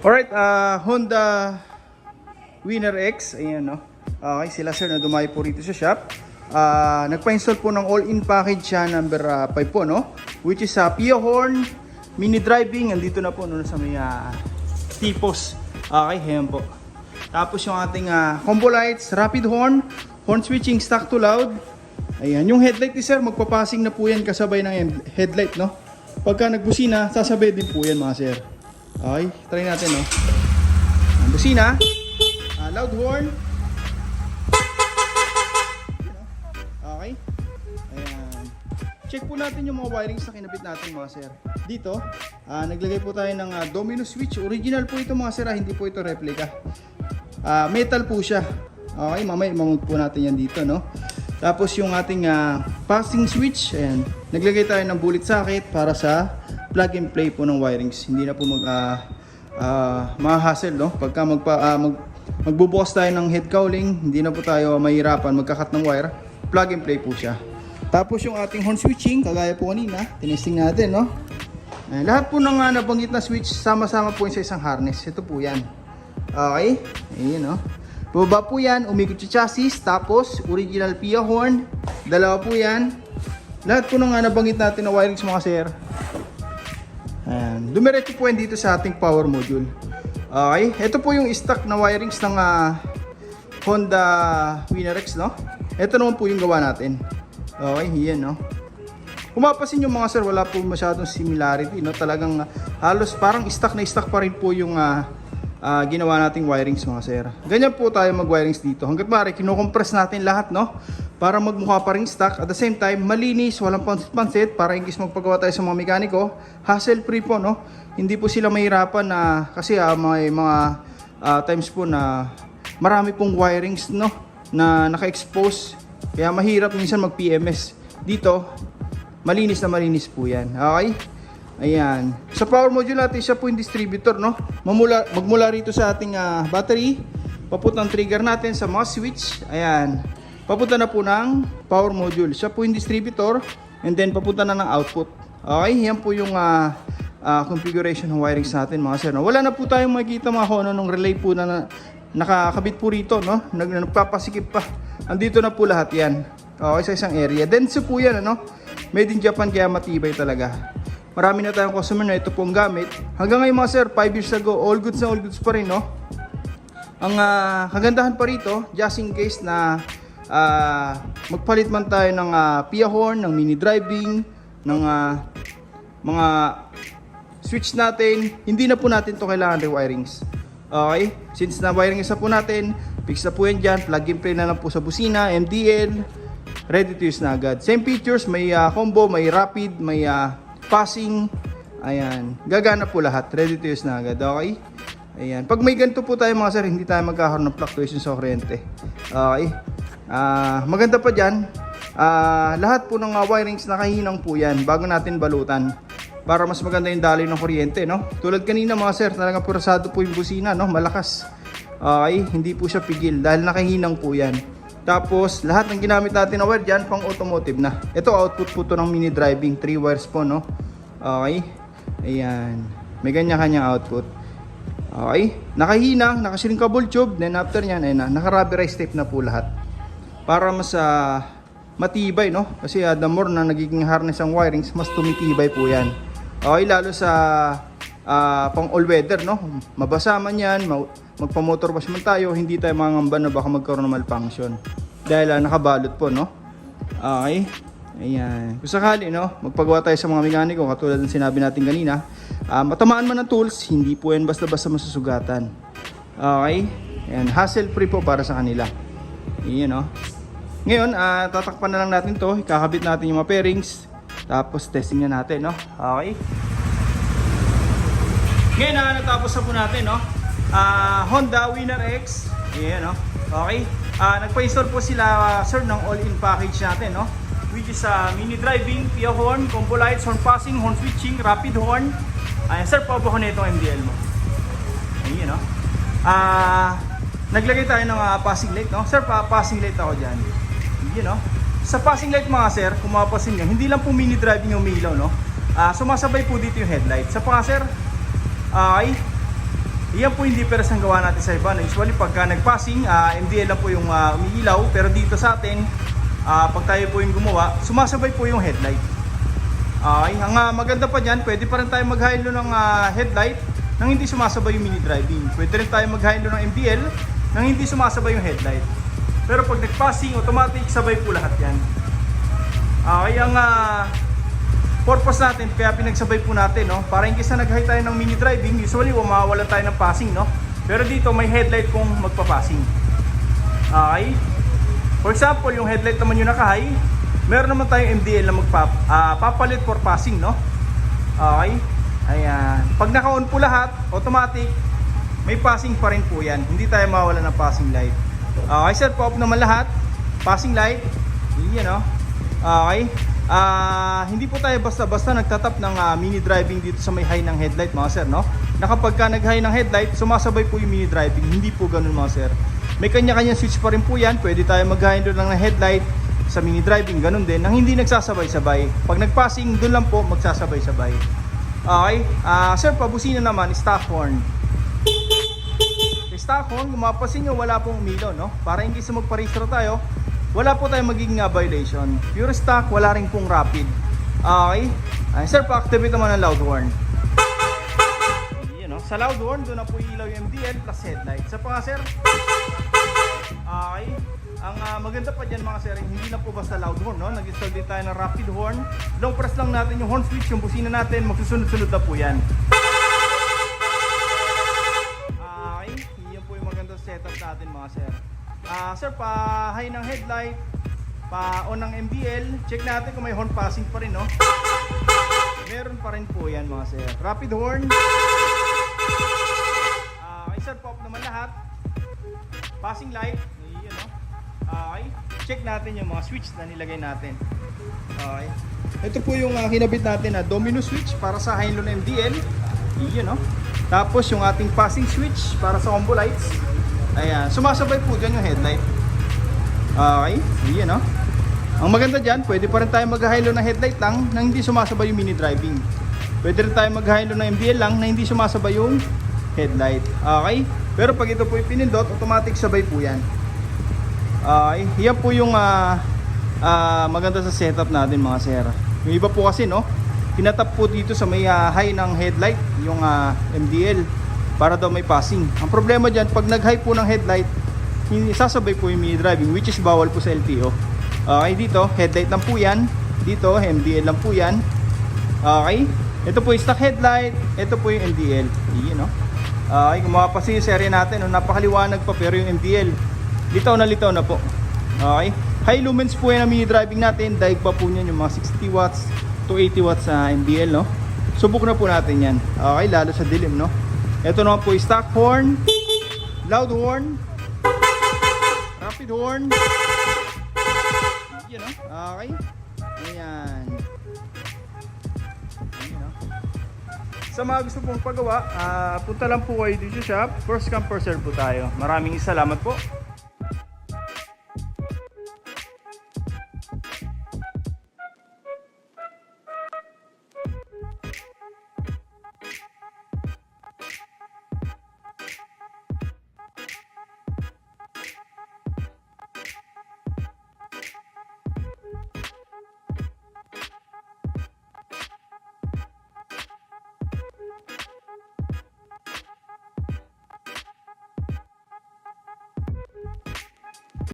Alright, Honda Winner X, ayan no. Okay, sila sir na dumayo po rito sa shop. Nagpa-install po ng all-in package siya, number 5 po no. Which is Pia horn, mini driving, andito na po no, sa may tipos. Okay, ayan po. Tapos yung ating combo lights, rapid horn, horn switching, stock to loud. Ayan, yung headlight ni sir, magpapassing na po yan kasabay ng headlight no. Pagka nagbusina, sasabay din po yan mga sir. Okay, try natin no. Ang busina, loud horn. Okay. Ayan. Check po natin yung mga wirings na kinabit natin mga sir. Dito, naglagay po tayo ng domino switch. Original po ito mga sir, hindi po ito replica. Metal po siya. Okay, mamaya i-mount po natin yan dito no. Tapos yung ating passing switch, ayan, naglagay tayo ng bullet socket para sa plug and play po ng wirings. Hindi na po ma-hassle no. Pagka magbubukas tayo ng head cowling, hindi na po tayo mahirapan magkakat ng wire. Plug and play po siya. Tapos yung ating horn switching, kagaya po kanina, tinesting natin no. Lahat po ng nabanggit na switch, sama-sama po sa isang harness. Ito po yan. Okay, ayun no. Baba po yan, umikot yung chassis, tapos original Pia horn, dalawa po yan. Lahat po ng nabanggit natin na wirings mga sir. Ayan. Dumiretso po yan dito sa ating power module. Okay, ito po yung stock na wirings ng Honda Winner X no. Ito naman po yung gawa natin. Okay, yan no. Kung mapasin yung mga sir, wala po masyadong similarity no. Talagang halos parang stock na stock pa rin po yung ginawa nating wirings mga sir. Ganyan po tayo mag-wirings dito. Hanggat maaari, kino-compress natin lahat no, para magmukha pa rin stock. At the same time, malinis, walang pansit-pansit, para in case magpagawa tayo sa mga mekaniko, hassle free po no. Hindi po sila mahirapan na kasi may mga times po na marami pong wirings no na naka-expose. Kaya mahirap minsan mag-PMS. Dito, malinis na malinis po yan. Okay? Ayan. Sa power module natin, siya po yung distributor, no? Magmula rito sa ating battery, papunta ang trigger natin sa mga switch. Ayan. Papunta na po ng power module. Siya po yung distributor, and then papunta na ng output. Okay? Yan po yung configuration ng wirings natin, mga sir. No? Wala na po tayong makikita mga hono ng relay po na nakakabit po rito, no? Nagpapasikip pa. Andito na po lahat yan. Okay, sa isang area. Denso po yan, ano? Made in Japan, kaya matibay talaga. Marami na tayong customer na ito pong gamit. Hanggang ngayon mga sir, 5 years ago, all goods na all goods pa rin, no? Ang kagandahan pa rito, just in case na magpalit man tayo ng Pia horn, ng mini driving, ng mga switch natin, hindi na po natin to kailangan rewirings. Okay? Since na wiring isa po natin, fix na po yan dyan, plug and play na lang po sa busina, MDL, ready to use na agad. Same features, may combo, may rapid, may passing, ayan, gagana po lahat, ready to use na agad. Okay? Ayan, pag may ganito po tayo mga sir, hindi tayo magkakaroon ng fluctuation sa kuryente. Okay? Maganda pa dyan, lahat po ng wirings nakahinang po yan bago natin balutan para mas maganda yung daloy ng kuryente, no? Tulad kanina mga sir, talagang purasado po yung busina, no? Malakas. Okay? Hindi po siya pigil dahil nakahinang po yan. Tapos, lahat ng ginamit natin na wire dyan, pang automotive na. Ito, output po to ng mini driving. 3 wires po, no? Okay. Ayan. May ganyan-kanyang output. Okay. Nakahinang, nakashrinkable tube. Then after nyan, ayun na. Naka-rubberized tape na po lahat. Para mas matibay, no? Kasi the more na nagiging harness ang wirings, mas tumitibay po yan. Okay, lalo sa pang all-weather, no? Mabasa man yan, magpa-motor wash man tayo, hindi tayo mangamba na baka magkaroon ng malfunction dahil nakabalot po, no? Okay, ayan. Kung sakali, no, magpagawa tayo sa mga mekaniko katulad ng sinabi natin kanina, matamaan man ng tools, hindi po yan basta-basta masusugatan. Okay, ayan, hassle free po para sa kanila. Ayan, no? Ngayon, tatakpan na lang natin to, ikakabit natin yung mga pairings, tapos testing na natin, no? Okay. Ngayon, natapos na po natin, no? Honda Winner X. Ayan, no? Okay. Nagpa-install po sila, sir, ng all-in package natin, no? Which is mini driving, Pia horn, combo lights, horn passing, horn switching, rapid horn. Ayan, sir, paupo ko na itong MDL mo. Ayan, no? Naglagay tayo ng passing light, no? Sir, passing light ako dyan. Ayan, no? Sa passing light mga sir, kung mapapasin nyo, hindi lang po mini driving yung umilaw, no? Sumasabay po dito yung headlight. Sa pa sir, ay Iyan po yung difference ang gawa natin sa iba. Usually pagka nag-passing, MDL lang po yung umiilaw. Pero dito sa atin, pag tayo po yung gumawa, sumasabay po yung headlight. Ang maganda pa dyan, pwede pa rin tayo mag-hilo ng headlight nang hindi sumasabay yung mini driving. Pwede rin tayo mag-hilo ng MDL nang hindi sumasabay yung headlight. Pero pag nag-passing, automatic sabay po lahat yan. Ang purpose natin, kaya pinagsabay po natin, no? Para in case na nag-high tayo ng mini driving, usually mawawalan tayo ng passing, no? Pero dito may headlight kung magpa-passing. Okay? For example, yung headlight naman yung naka-high, meron naman tayong MDL na papalit for passing, no? Okay? Ayan. Pag naka-on po lahat, automatic, may passing pa rin po yan. Hindi tayo mawawalan ng passing light. Okay, set po off naman lahat. Passing light. Yan, no? Okay? Hindi po tayo basta-basta nagtatap ng mini driving dito sa may high ng headlight, mga sir, no? Na kapag ka nag-high ng headlight, sumasabay po yung mini driving. Hindi po ganun, mga sir. May kanya-kanya switch pa rin po yan. Pwede tayo mag-high doon ng headlight sa mini driving, ganun din, nang hindi nagsasabay-sabay. Pag nag-passing, doon lang po magsasabay-sabay. Okay? Sir, pabusina naman, stock horn. Stock horn, kung mapapansin nyo, wala pong umilaw, no? Para hindi sa magparehistro tayo, wala po tayong magiging violation. Pure stock, wala rin pong rapid. Okay? Sir, pa-activate naman ang loud horn. Yun, no? Sa loud horn, doon na po ilaw yung MDL plus headlight. Sa pa nga, sir? Okay? Ang maganda pa dyan, mga sir, hindi na po basta loud horn, no? Nag-install din tayo ng rapid horn. Long press lang natin yung horn switch, yung busina natin, magsusunod-sunod na po yan. Okay? Yan po yung maganda setup natin, mga sir. Sir, pa-high ng headlight, pa-on ng MDL, check natin kung may horn passing pa rin, no? Meron pa rin po yan, mga sir. Rapid horn. Okay, sir, pop naman lahat. Passing light. Yun, no? Okay, check natin yung mga switch na nilagay natin. Okay. Ito po yung kinabit natin na domino switch para sa high-low ng MDL. Yun, no? Tapos yung ating passing switch para sa combo lights. Ayan, sumasabay po dyan yung headlight. Okay, yun, no? Ang maganda dyan, pwede pa rin tayo mag-hilo ng headlight lang na hindi sumasabay yung mini driving. Pwede rin tayo mag-hilo ng MDL lang na hindi sumasabay yung headlight. Okay? Pero pag ito po yung pinindot, automatic sabay po yan. Okay, yan po yung maganda sa setup natin, mga sir. Yung iba po kasi, no, tinatap po dito sa may high ng headlight yung MDL para daw may passing. Ang problema dyan, pag nag-high po ng headlight, sasabay po yung mini driving, which is bawal po sa LTO. Okay, dito headlight lang po yan, dito MDL lang po yan. Okay, ito po yung stock headlight, ito po yung MDL. Yun, no? Okay, kung mapapansin yung serye natin, no, napakaliwanag pa, pero yung MDL litaw na po. Okay, high lumens po yan ang mini driving natin. Daig pa po niyan yung mga 60 watts to 80 watts sa MDL, no? Subok na po natin yan. Okay, lalo sa dilim, no? Ito naman po yung stock horn, loud horn, rapid horn. Yun, no? Okay, ayan. Ayan, no? Sa mga gusto pong pagawa, punta lang po kayo dito sa shop. First come, first serve po tayo. Maraming salamat po.